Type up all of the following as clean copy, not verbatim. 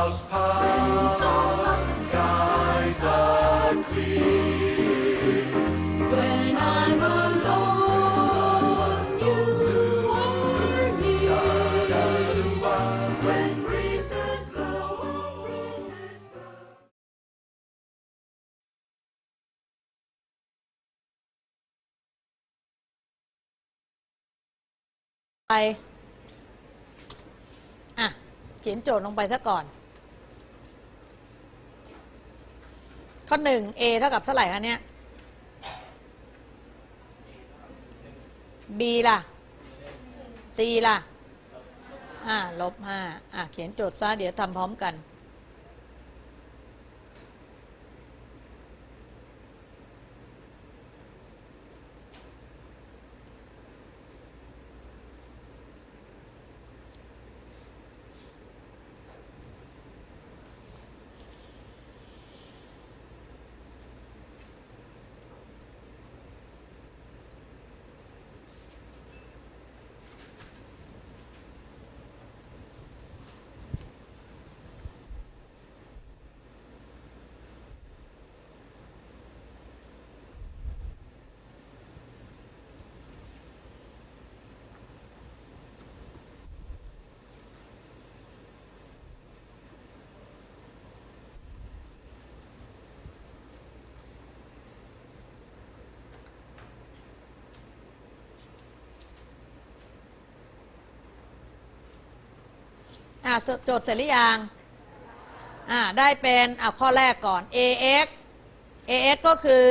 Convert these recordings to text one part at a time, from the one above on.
clouds pass, the skies are clear. When I'm alone, you are near. When breezes blow, breezes blow. ไปเขียนโจทย์ลงไปซะก่อนข้อ1 a เท่ากับเท่าไหร่คะเนี่ย b ล่ะ c ล่ะ-5เขียนโจทย์ซะเดี๋ยวทำพร้อมกันโจทย์เสร็จหรือยังได้เป็นข้อแรกก่อน ax ก็คือ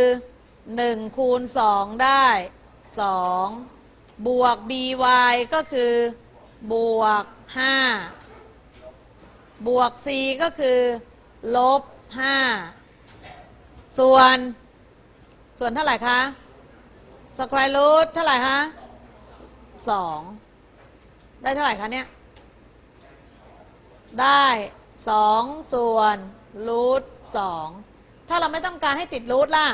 1คูณ2ได้2บวก by ก็คือบวก5บวก c ก็คือลบ5ส่วนเท่าไหร่คะ square root เท่าไหร่คะ2ได้เท่าไหร่คะเนี่ยได้2ส่วนรูท2ถ้าเราไม่ต้องการให้ติดรูทล่ะ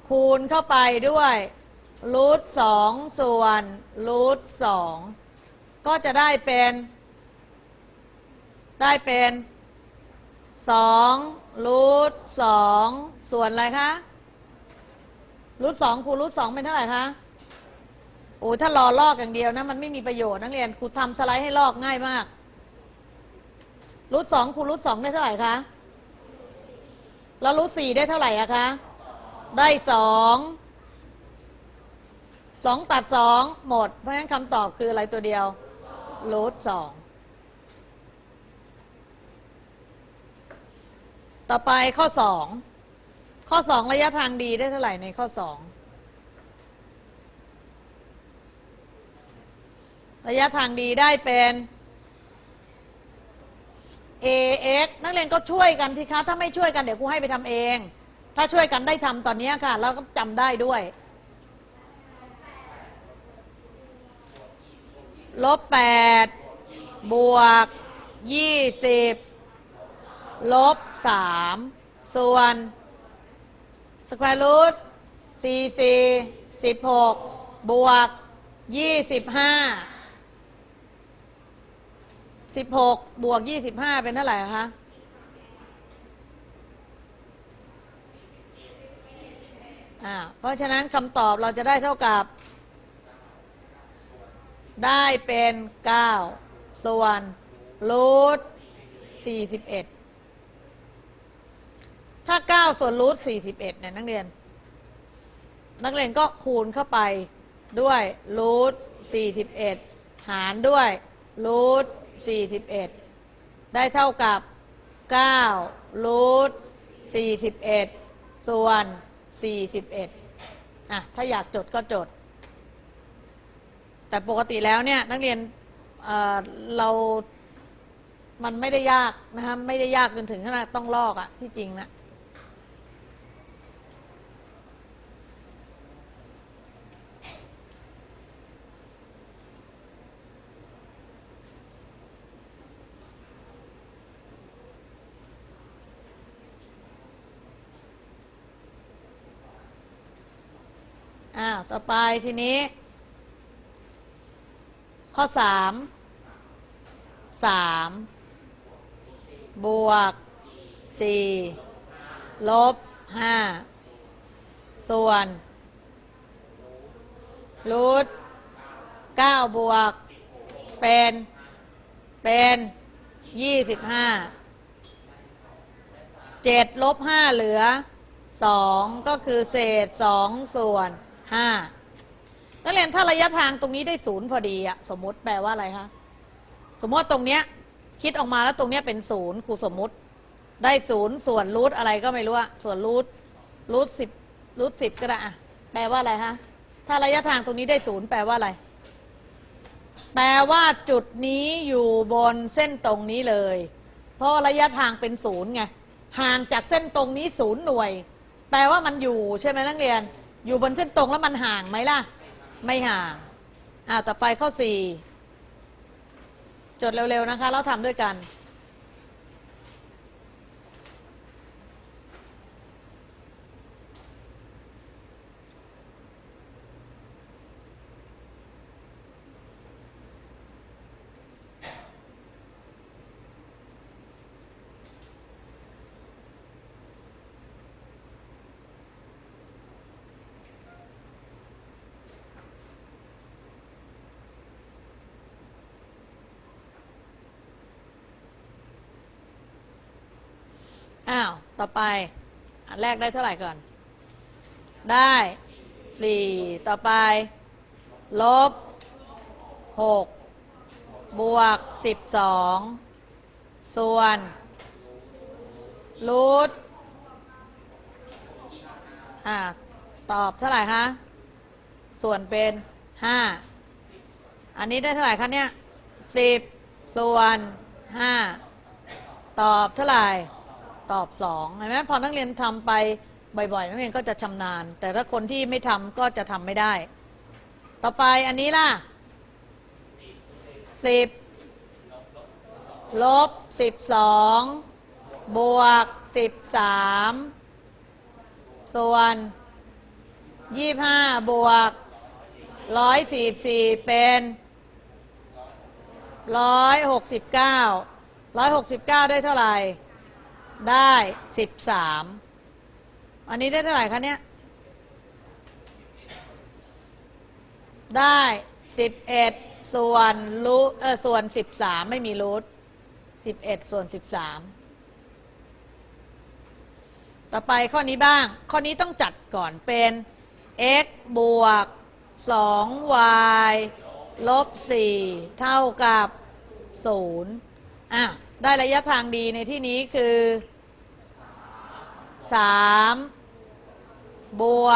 คูณเข้าไปด้วยรูท2ส่วนรูท2ก็จะได้เป็น2รูท2ส่วนอะไรคะรูท2คูณรูท2เป็นเท่าไหร่คะโอ้ถ้ารอลอกอย่างเดียวนะมันไม่มีประโยชน์นักเรียนครูทำสไลด์ให้ลอกง่ายมากรูท2คูณรูท2ได้เท่าไหร่คะแล้วรูท4ได้เท่าไหร่อะคะได้2ตัด2หมดเพราะฉะนั้นคำตอบคืออะไรตัวเดียวรูท2ต่อไปข้อ2ระยะทางดีได้เท่าไหร่ในข้อ2ระยะทางดีได้เป็น ax นักเรียนก็ช่วยกันทีคะถ้าไม่ช่วยกันเดี๋ยวครูให้ไปทำเองถ้าช่วยกันได้ทำตอนนี้ค่ะแล้วก็จำได้ด้วย-8บวก20ลบ3ส่วนสแควร์รูท16บวก25 16บวก25เป็นเท่าไหร่คะเพราะฉะนั้นคำตอบเราจะได้เท่ากับได้เป็น9ส่วนรูท41ถ้า9ส่วนรูท41เนี่ยนักเรียนก็คูณเข้าไปด้วยรูท41หารด้วยรูท41ได้เท่ากับ9รูท41ส่วน41ถ้าอยากจดก็จดแต่ปกติแล้วเนี่ยนักเรียนมันไม่ได้ยากนะคะไม่ได้ยากจนถึงขนาดต้องลอกที่จริงนะต่อไปทีนี้ข้อ3 บวก4ลบ5ส่วนรูท9บวกเป็น25 7ลบ5เหลือ2ก็คือเศษ2ส่วน5นักเรียนถ้าระยะทางตรงนี้ได้0พอดีอะสมมติแปลว่าอะไรคะสมมติว่าตรงเนี้ยคิดออกมาแล้วตรงเนี้ยเป็น0ครูสมมุติได้0ส่วนรูทอะไรก็ไม่รู้อะส่วนรูท10ก็ได้อะแปลว่าอะไรคะถ้าระยะทางตรงนี้ได้0แปลว่าอะไรแปลว่าจุดนี้อยู่บนเส้นตรงนี้เลยเพราะระยะทางเป็น0ไงห่างจากเส้นตรงนี้0หน่วยแปลว่ามันอยู่ใช่ไหมนักเรียนอยู่บนเส้นตรงแล้วมันห่างไหมล่ะไม่ห่างต่อไปข้อ4จดเร็วๆนะคะแล้วทำด้วยกันต่อไปอันแรกได้เท่าไหร่ก่อนได้4ต่อไปลบ6บวก12ส่วนรูทตอบเท่าไหร่คะส่วนเป็น5อันนี้ได้เท่าไหร่คะเนี่ย10ส่วน5ตอบเท่าไหร่ตอบ2เห็นไหมพอนักเรียนทำไปบ่อยๆนักเรียนก็จะชำนาญแต่ถ้าคนที่ไม่ทำก็จะทำไม่ได้ต่อไปอันนี้ล่ะ10ลบ12บวก13ส่วน25บวก144เป็น169ได้เท่าไหร่ได้13อันนี้ได้เท่าไหร่คะเนี่ยได้11ส่วนรูทส่วน13ไม่มีรูท11ส่วน13ต่อไปข้อนี้บ้างข้อนี้ต้องจัดก่อนเป็น x บวก 2y ลบ4เท่ากับ0ได้ระยะทางดีในที่นี้คือ3บว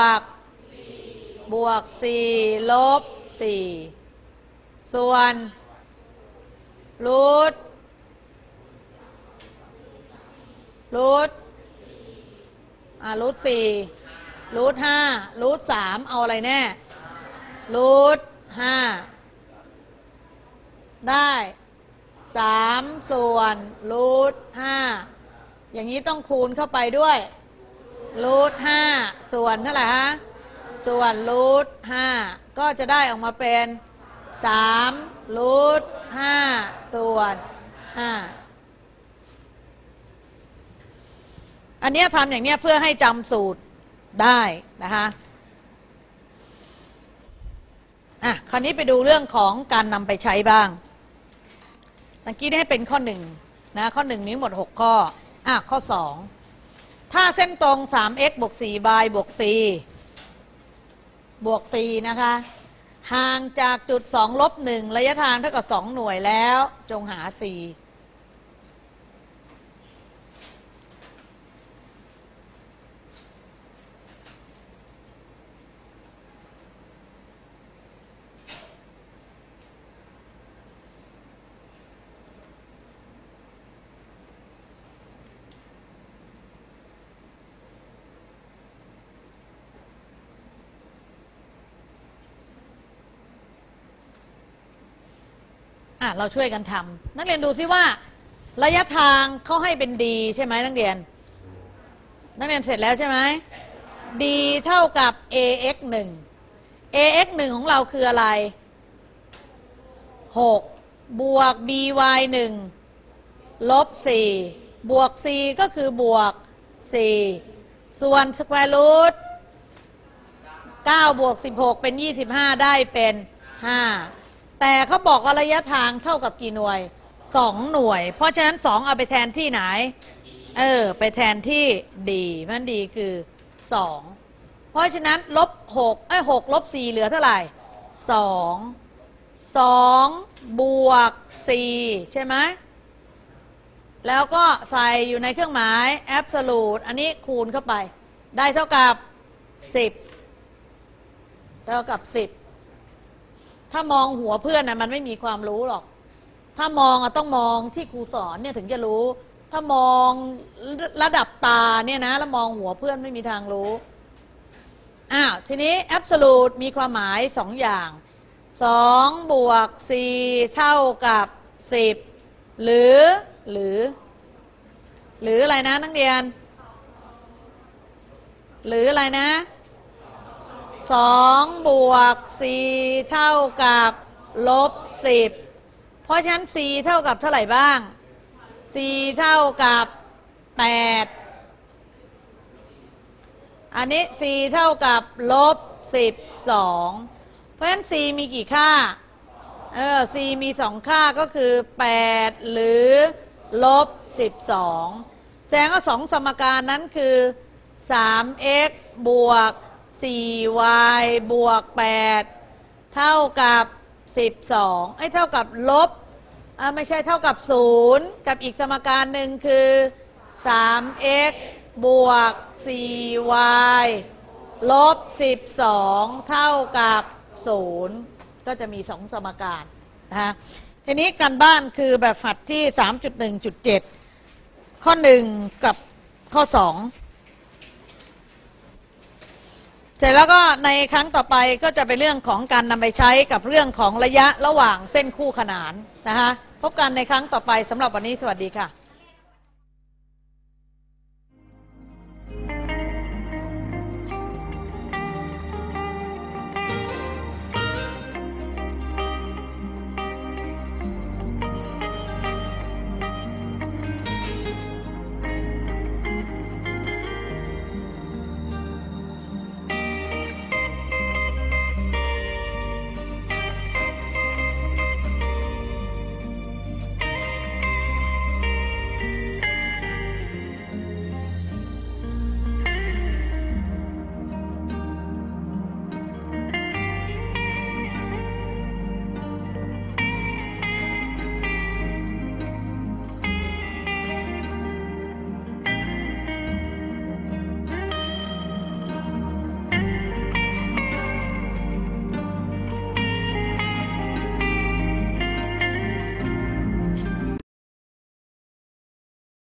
ก4ลบ4ส่วนรูท4รูท5รูท3เอาอะไรแน่รูท5ได้3ส่วนรูท5อย่างนี้ต้องคูณเข้าไปด้วยรูท5ส่วนเท่าไหร่ฮะส่วนรูท5ก็จะได้ออกมาเป็น3รูท5ส่วน5อันนี้ทำอย่างนี้เพื่อให้จำสูตรได้นะคะคราวนี้ไปดูเรื่องของการนำไปใช้บ้างตะกี้ได้เป็นข้อ1นะข้อ1นี้หมด6ข้อข้อ2ถ้าเส้นตรง 3x บวก 4y บวก c บวก c นะคะห่างจากจุด2ลบ1ระยะทางเท่ากับ2หน่วยแล้วจงหา cเราช่วยกันทำนักเรียนดูซิว่าระยะทางเขาให้เป็น d ใช่ไหมนักเรียนเสร็จแล้วใช่ไหม d เท่ากับ ax 1 ax 1ของเราคืออะไร6บวก by 1ลบ4 บวก c ก็คือบวก 4 ส่วนสแควร์รูท9 บวก 16 เป็น 25 ได้เป็น 5 แต่เขาบอกว่าระยะทางเท่ากับกี่หน่วย 2 หน่วย เพราะฉะนั้น 2 เอาไปแทนที่ไหนไปแทนที่ d มัน d คือ 2 เพราะฉะนั้นลบ6ลบ 4 เหลือเท่าไหร่ 2 บวก 4 ใช่ไหมแล้วก็ใส่อยู่ในเครื่องหมาย absolute อันนี้คูณเข้าไปได้เท่ากับ 10 เท่ากับ 10 ถ้ามองหัวเพื่อนนะมันไม่มีความรู้หรอกถ้ามองต้องมองที่ครูสอนเนี่ยถึงจะรู้ถ้ามองระดับตาเนี่ยนะแล้วมองหัวเพื่อนไม่มีทางรู้ทีนี้ absolute มีความหมาย2อย่าง2 บวก 4 เท่ากับ 10 หรืออะไรนะนักเรียนหรืออะไรนะ2 บวก 4 เท่ากับลบ 10 เพราะฉะนั้น c เท่ากับเท่าไหร่บ้าง c เท่ากับ 8 อันนี้ c เท่ากับลบ 12 เพราะฉะนั้น c มีกี่ค่าc มี2ค่าก็คือ 8 หรือลบ 12 แสดงว่า2สมการนั้นคือ 3x บวก 4y บวก 8 เท่ากับ12เท่ากับลบไม่ใช่เท่ากับ0กับอีกสมการหนึ่งคือ 3x บวก 4y ลบ 12 เท่ากับ0ก็จะมี2สมการนะทีนี้การบ้านคือแบบฝึกที่ 3.1.7 ข้อ1กับข้อ2เสร็จแล้วก็ในครั้งต่อไปก็จะเป็นเรื่องของการนำไปใช้กับเรื่องของระยะระหว่างเส้นคู่ขนานนะคะพบกันในครั้งต่อไปสำหรับวันนี้สวัสดีค่ะ